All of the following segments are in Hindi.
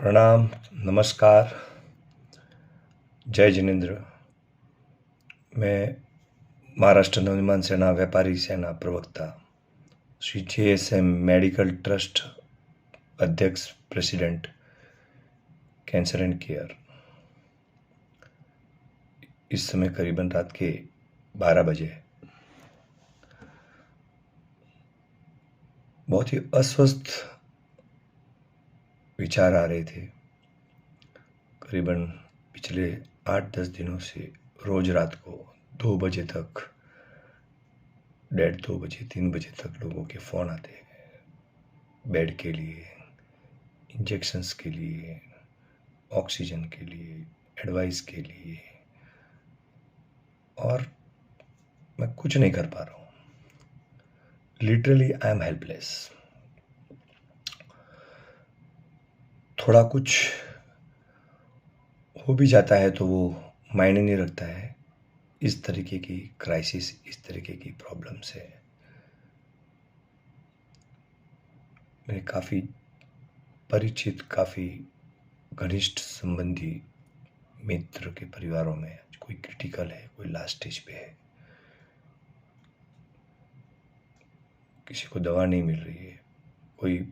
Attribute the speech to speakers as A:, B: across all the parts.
A: प्रणाम, नमस्कार, जय जिनेन्द्र। मैं महाराष्ट्र नवनिर्माण सेना व्यापारी सेना प्रवक्ता श्री JSM मेडिकल ट्रस्ट अध्यक्ष प्रेसिडेंट कैंसर एंड केयर। इस समय करीबन रात के 12 बजे बहुत ही अस्वस्थ विचार आ रहे थे। करीबन पिछले 8-10 दिनों से रोज रात को 2 बजे तक, 2 बजे 3 बजे तक लोगों के फ़ोन आते हैं बेड के लिए, इंजेक्शंस के लिए, ऑक्सीजन के लिए, एडवाइस के लिए, और मैं कुछ नहीं कर पा रहा हूँ। Literally I am helpless. थोड़ा कुछ हो भी जाता है तो वो मायने नहीं रखता है। इस तरीके की क्राइसिस, इस तरीके की प्रॉब्लम से मेरे काफ़ी परिचित, काफ़ी घनिष्ठ संबंधी मित्र के परिवारों में कोई क्रिटिकल है, कोई लास्ट स्टेज पे है, किसी को दवा नहीं मिल रही है, कोई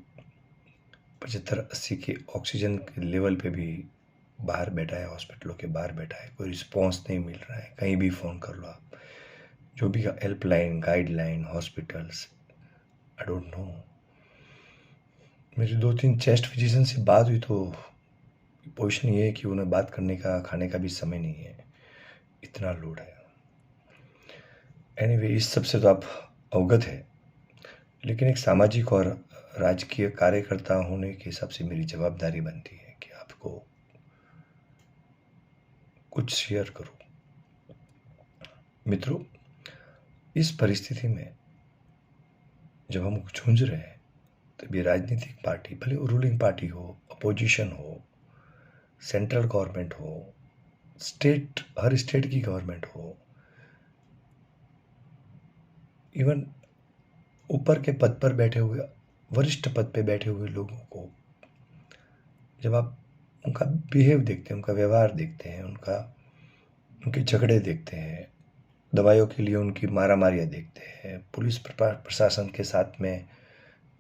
A: 75-80 के ऑक्सीजन के लेवल पे भी बाहर बैठा है, हॉस्पिटलों के बाहर बैठा है, कोई रिस्पॉन्स नहीं मिल रहा है। कहीं भी फ़ोन कर लो आप, जो भी helpline, guideline, hospitals, I don't know. मेरी 2-3 चेस्ट फिजिशियन से बात हुई तो पोजीशन ये है कि उन्हें बात करने का, खाने का भी समय नहीं है, इतना लोड है। एनीवे, इस सब से तो आप अवगत है, लेकिन एक सामाजिक और राजकीय कार्यकर्ता होने के हिसाब से मेरी जवाबदारी बनती है कि आपको कुछ शेयर करूं। मित्रों, इस परिस्थिति में जब हम झूंझ रहे हैं तभी राजनीतिक पार्टी, भले वो रूलिंग पार्टी हो, अपोजिशन हो, सेंट्रल गवर्नमेंट हो, स्टेट, हर स्टेट की गवर्नमेंट हो, इवन ऊपर के पद पर बैठे हुए, वरिष्ठ पद पे बैठे हुए लोगों को जब आप उनका बिहेव देखते हैं, उनका व्यवहार देखते हैं, उनके झगड़े देखते हैं, दवाइयों के लिए उनकी मारामारियाँ देखते हैं, पुलिस प्रशासन के साथ में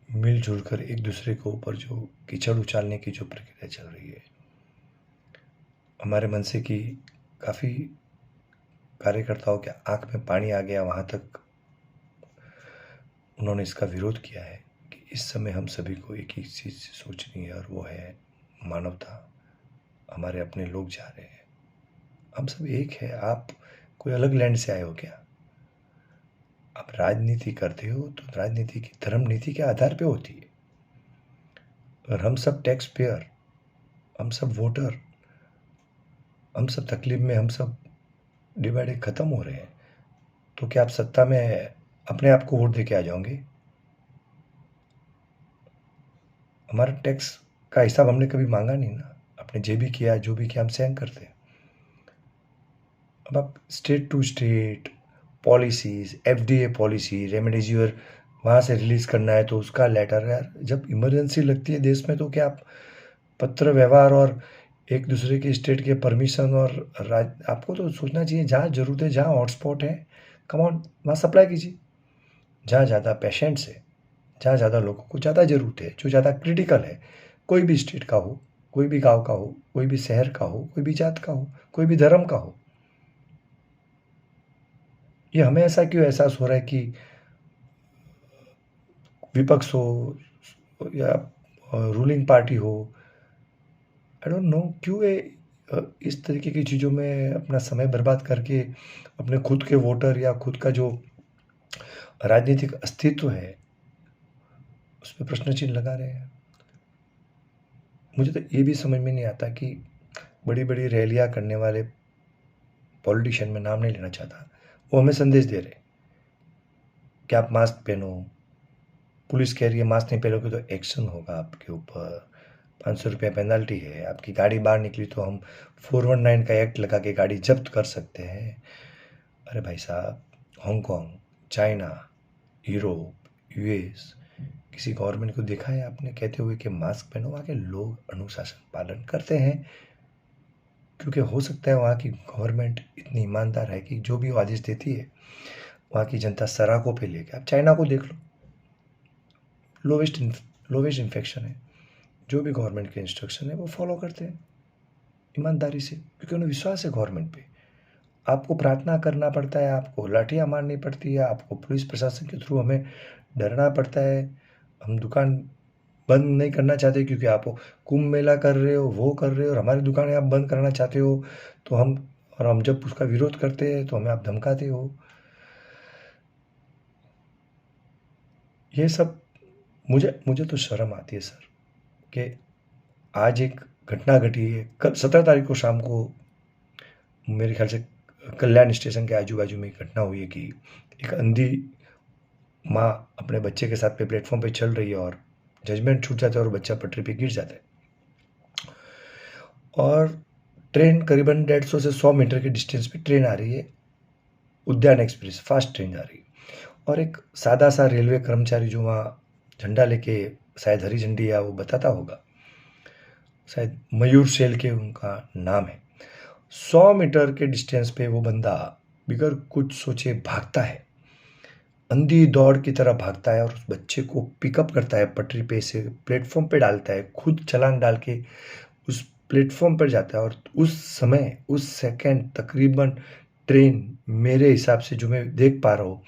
A: मिलजुल कर एक दूसरे के ऊपर जो कीचड़ उछालने की जो प्रक्रिया चल रही है, हमारे मन से कि काफ़ी कार्यकर्ताओं के आंख में पानी आ गया। वहाँ तक उन्होंने इसका विरोध किया है कि इस समय हम सभी को एक ही चीज़ सोचनी है, और वो है मानवता। हमारे अपने लोग जा रहे हैं, हम सब एक है। आप कोई अलग लैंड से आए हो क्या? आप राजनीति करते हो तो राजनीति की धर्म नीति के आधार पे होती है। और हम सब टैक्स पेयर, हम सब वोटर, हम सब तकलीफ में, हम सब डिवाइडेड ख़त्म हो रहे हैं, तो क्या आप सत्ता में अपने आप को वोट दे के आ जाओगे? हमारा टैक्स का हिसाब हमने कभी मांगा नहीं ना। आपने जो भी किया, जो भी किया, हम सहन करते हैं। अब आप state to state policies, FDA policy, remdesivir वहाँ से रिलीज़ करना है तो उसका लेटर, यार जब इमरजेंसी लगती है देश में तो क्या आप पत्र व्यवहार और एक दूसरे के स्टेट के परमिशन और आपको तो सोचना चाहिए जहाँ ज़रूरत है, जहाँ हॉटस्पॉट है, कम ऑन वहाँ सप्लाई कीजिए। जहाँ ज़्यादा पेशेंट्स है, जहाँ ज़्यादा लोगों को ज़्यादा ज़रूरत है, जो ज़्यादा क्रिटिकल है, कोई भी स्टेट का हो, कोई भी गाँव का हो, कोई भी शहर का हो, कोई भी जात का हो, कोई भी धर्म का हो। ये हमें ऐसा क्यों एहसास हो रहा है कि विपक्ष हो या रूलिंग पार्टी हो, आई डोंट नो क्यों इस तरीके की चीज़ों में अपना समय बर्बाद करके अपने खुद के वोटर या खुद का जो राजनीतिक अस्तित्व है उस पर प्रश्न चिन्ह लगा रहे हैं। मुझे तो ये भी समझ में नहीं आता कि बड़ी बड़ी रैलियाँ करने वाले पॉलिटिशियन, में नाम नहीं लेना चाहता, वो हमें संदेश दे रहे कि आप मास्क पहनो। पुलिस कह रही है मास्क नहीं पहनोगे तो एक्शन होगा आपके ऊपर, 500 रुपये पेनल्टी है, आपकी गाड़ी बाहर निकली तो हम 419 का एक्ट लगा के गाड़ी जब्त कर सकते हैं। अरे भाई साहब, हांगकांग, चाइना, यूरोप, US, किसी गवर्नमेंट को देखा है आपने कहते हुए कि मास्क पहनो? वहाँ के लोग अनुशासन पालन करते हैं, क्योंकि हो सकता है वहाँ की गवर्नमेंट इतनी ईमानदार है कि जो भी वो आदेश देती है वहाँ की जनता सराखों पे लेके। आप चाइना को देख लो, लोवेस्ट इन्फेक्शन है, जो भी गवर्नमेंट के इंस्ट्रक्शन है वो फॉलो करते हैं ईमानदारी से, क्योंकि उन्हें विश्वास है गवर्नमेंट पे। आपको प्रार्थना करना पड़ता है, आपको लाठियाँ मारनी पड़ती है, आपको पुलिस प्रशासन के थ्रू हमें डरना पड़ता है। हम दुकान बंद नहीं करना चाहते क्योंकि आप कुंभ मेला कर रहे हो, वो कर रहे हो, और हमारी दुकानें आप बंद कराना चाहते हो, तो हम जब उसका विरोध करते हैं तो हमें आप धमकाते हो। ये सब मुझे तो शर्म आती है सर, कि आज एक घटना घटी है। कल 17 तारीख को शाम को मेरे ख्याल से कल्याण स्टेशन के आजू बाजू में एक घटना हुई है कि एक अंधी माँ अपने बच्चे के साथ पे प्लेटफॉर्म पे चल रही है और जजमेंट छूट जाता है और बच्चा पटरी पे गिर जाता है। और ट्रेन करीबन 150 से 100 मीटर के डिस्टेंस पे ट्रेन आ रही है, उद्यान एक्सप्रेस फास्ट ट्रेन जा रही है, और एक सादा सा रेलवे कर्मचारी जो वहाँ झंडा लेके, शायद हरी झंडी या वो बताता होगा, शायद मयूर सेल के उनका नाम है, 100 मीटर के डिस्टेंस पे वो बंदा बिगर कुछ सोचे भागता है, अंधी दौड़ की तरह भागता है और उस बच्चे को पिकअप करता है, पटरी पे से प्लेटफॉर्म पे डालता है, खुद छलांग डाल के उस प्लेटफॉर्म पर जाता है। और उस समय, उस सेकंड तकरीबन ट्रेन मेरे हिसाब से जो मैं देख पा रहा हूँ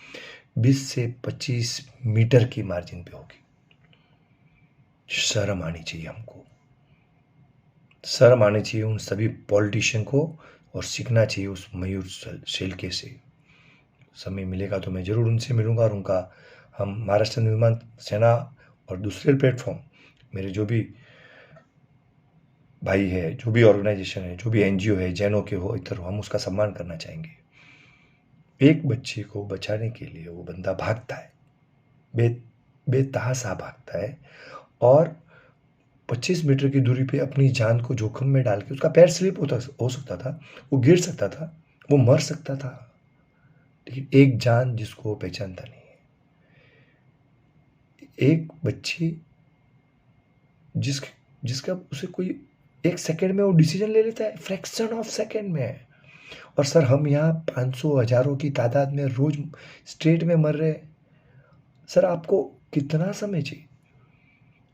A: 20 से 25 मीटर की मार्जिन पे होगी। शर्म आनी चाहिए हमको, शर्म आनी चाहिए उन सभी पॉलिटिशियन को, और सीखना चाहिए उस मयूर शेल्के से। समय मिलेगा तो मैं ज़रूर उनसे मिलूँगा, और हम महाराष्ट्र निर्माण सेना और दूसरे प्लेटफॉर्म, मेरे जो भी भाई है, जो भी ऑर्गेनाइजेशन है, जो भी एनजीओ है, जैनों के हो, इधर हो, हम उसका सम्मान करना चाहेंगे। एक बच्चे को बचाने के लिए वो बंदा भागता है, बेतहाशा भागता है, और 25 मीटर की दूरी पे अपनी जान को जोखिम में डाल के, उसका पैर स्लिप हो सकता था, वो गिर सकता था, वो मर सकता था, लेकिन एक जान जिसको वो पहचानता नहीं है, एक बच्ची जिसका उसे कोई एक सेकंड में वो डिसीजन ले लेता है, फ्रैक्शन ऑफ सेकंड में। और सर हम यहाँ 500 हजारों की तादाद में रोज स्ट्रेट में मर रहे हैं। सर आपको कितना समय चाहिए?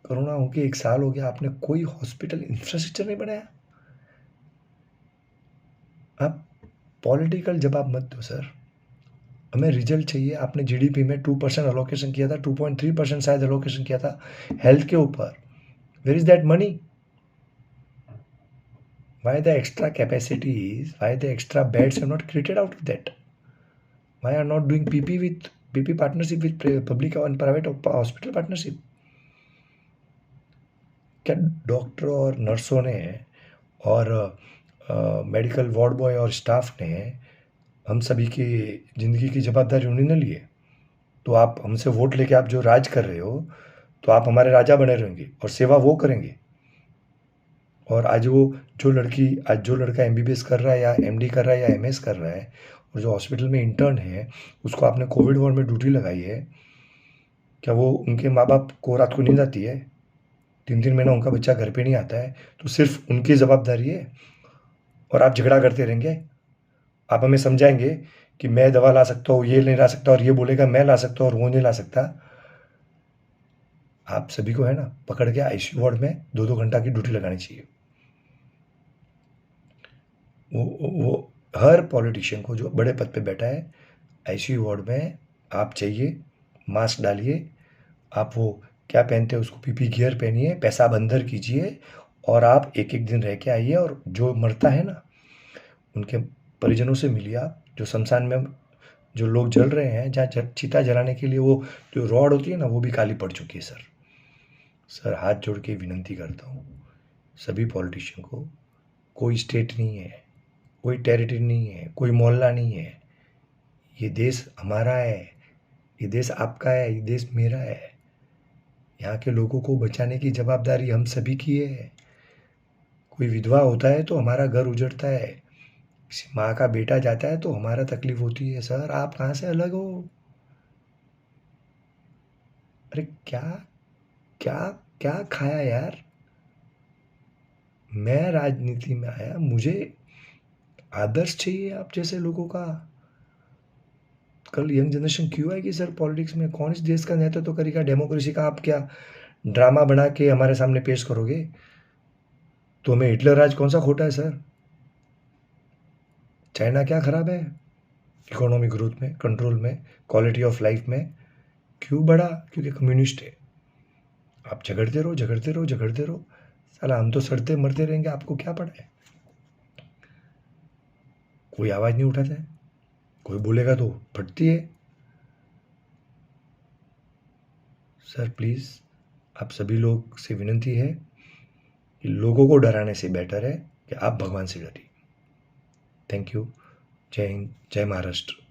A: कोरोना हो के 1 साल हो गया, आपने कोई हॉस्पिटल इंफ्रास्ट्रक्चर नहीं बनाया। आप पॉलिटिकल जवाब मत दो सर, हमें रिजल्ट चाहिए। आपने जीडीपी में 2% अलोकेशन किया था, 2.3% शायद अलोकेशन किया था हेल्थ के ऊपर। Where is that money? Why the extra capacities, why the extra beds are not created out of that? Why are not doing PP partnership with public and private hospital partnership? क्या डॉक्टर और नर्सों ने और मेडिकल वार्ड बॉय और स्टाफ ने हम सभी की ज़िंदगी की जवाबदारी उन्हीं ने ली है? तो आप हमसे वोट लेके आप जो राज कर रहे हो, तो आप हमारे राजा बने रहेंगे और सेवा वो करेंगे। और आज जो लड़का एमबीबीएस कर रहा है या एमडी कर रहा है या एमएस कर रहा है, और जो हॉस्पिटल में इंटर्न है, उसको आपने कोविड वार्ड में ड्यूटी लगाई है, क्या वो उनके माँ बाप को रात को नींद आती है? 3-3 महीना उनका बच्चा घर पे नहीं आता है, तो सिर्फ उनकी जवाबदारी है और आप झगड़ा करते रहेंगे? आप हमें समझाएंगे कि मैं दवा ला सकता हूँ, ये नहीं ला सकता, और ये बोलेगा मैं ला सकता हूँ और वो नहीं ला सकता। आप सभी को है ना पकड़ के आईसीयू वार्ड में 2-2 घंटा की ड्यूटी लगानी चाहिए। वो हर पॉलिटिशियन को जो बड़े पद पे बैठा है, आईसीयू वार्ड में आप चाहिए, मास्क डालिए, आप वो क्या पहनते हैं उसको पीपी गियर पहनिए, पैसा बंदर कीजिए, और आप एक दिन रह के आइए, और जो मरता है ना उनके परिजनों से मिलिए आप। जो शमशान में जो लोग जल रहे हैं, जहाँ चिता जलाने के लिए वो जो रॉड होती है ना, वो भी काली पड़ चुकी है सर हाथ जोड़ के विनती करता हूँ सभी पॉलिटिशियन को, कोई स्टेट नहीं है, कोई टेरिटरी नहीं है, कोई मोहल्ला नहीं है, ये देश हमारा है, ये देश आपका है, ये देश मेरा है। यहाँ के लोगों को बचाने की जवाबदारी हम सभी की है। कोई विधवा होता है तो हमारा घर उजड़ता है, किसी माँ का बेटा जाता है तो हमारा तकलीफ होती है। सर आप कहाँ से अलग हो? अरे क्या क्या क्या खाया यार? मैं राजनीति में आया, मुझे आदर्श चाहिए आप जैसे लोगों का। कल यंग जनरेशन क्यों आएगी सर पॉलिटिक्स में? कौन इस देश का नेतृत्व करेगा? डेमोक्रेसी का आप क्या ड्रामा बना के हमारे सामने पेश करोगे? तो हमें हिटलर राज कौन सा खोटा है सर? चाइना क्या खराब है इकोनॉमिक ग्रोथ में, कंट्रोल में, क्वालिटी ऑफ लाइफ में? क्यों बढ़ा? क्योंकि कम्युनिस्ट है। आप झगड़ते रहो, झगड़ते रहो, झगड़ते रहो। साला हम तो सड़ते मरते रहेंगे, आपको क्या पड़ा है? कोई आवाज़ नहीं उठाता है, कोई बोलेगा तो फटती है। सर प्लीज़, आप सभी लोग से विनती है कि लोगों को डराने से बेटर है कि आप भगवान से डरिए। Thank you. जय हिंद, जय महाराष्ट्र।